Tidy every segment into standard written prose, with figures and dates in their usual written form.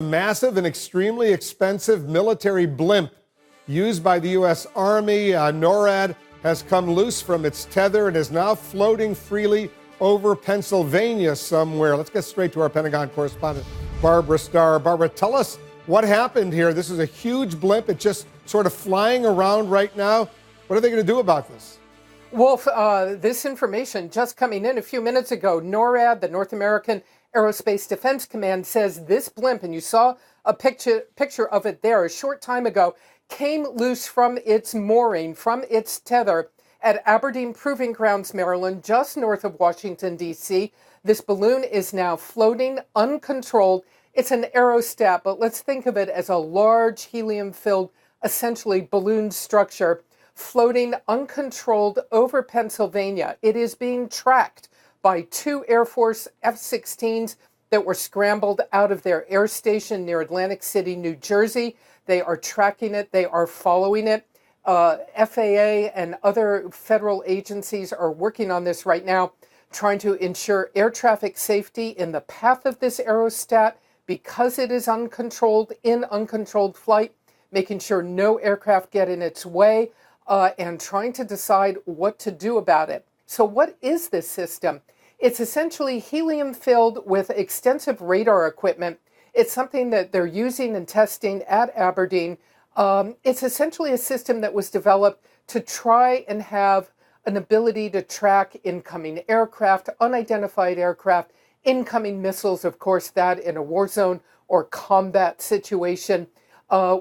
Massive and extremely expensive military blimp used by the U.S. Army, NORAD, has come loose from its tether and is now floating freely over Pennsylvania somewhere. Let's get straight to our Pentagon correspondent, Barbara Starr. Barbara, tell us what happened here. This is a huge blimp. It's just sort of flying around right now. What are they going to do about this? Wolf, this information just coming in a few minutes ago. NORAD, the North American Aerospace Defense Command, says this blimp, and you saw a picture of it there a short time ago, came loose from its mooring, from its tether at Aberdeen Proving Grounds, Maryland, just north of Washington, D.C. This balloon is now floating uncontrolled. It's an aerostat, but let's think of it as a large helium-filled, essentially balloon structure floating uncontrolled over Pennsylvania. It is being tracked by two Air Force F-16s that were scrambled out of their air station near Atlantic City, New Jersey. They are tracking it. They are following it. FAA and other federal agencies are working on this right now, trying to ensure air traffic safety in the path of this aerostat because it is uncontrolled, in uncontrolled flight, making sure no aircraft get in its way, and trying to decide what to do about it. So what is this system? It's essentially helium-filled with extensive radar equipment. It's something that they're using and testing at Aberdeen. It's essentially a system that was developed to try and have an ability to track incoming aircraft, unidentified aircraft, incoming missiles, of course, that in a war zone or combat situation.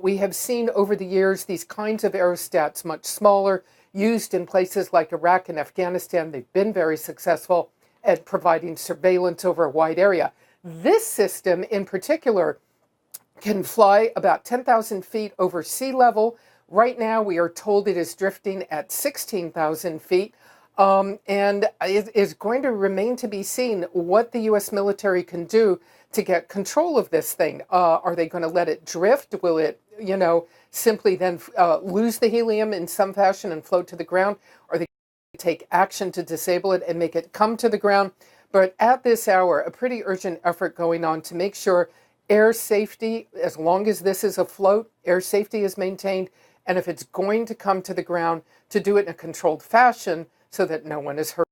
We have seen over the years these kinds of aerostats, much smaller, used in places like Iraq and Afghanistan. They've been very successful at providing surveillance over a wide area. This system in particular can fly about 10,000 feet over sea level. Right now, we are told it is drifting at 16,000 feet. And it is going to remain to be seen what the U.S. military can do to get control of this thing. Are they going to let it drift? Will it, simply then lose the helium in some fashion and float to the ground? Are they going to take action to disable it and make it come to the ground? But at this hour, a pretty urgent effort going on to make sure air safety, as long as this is afloat, air safety is maintained. And if it's going to come to the ground, to do it in a controlled fashion so that no one is hurt.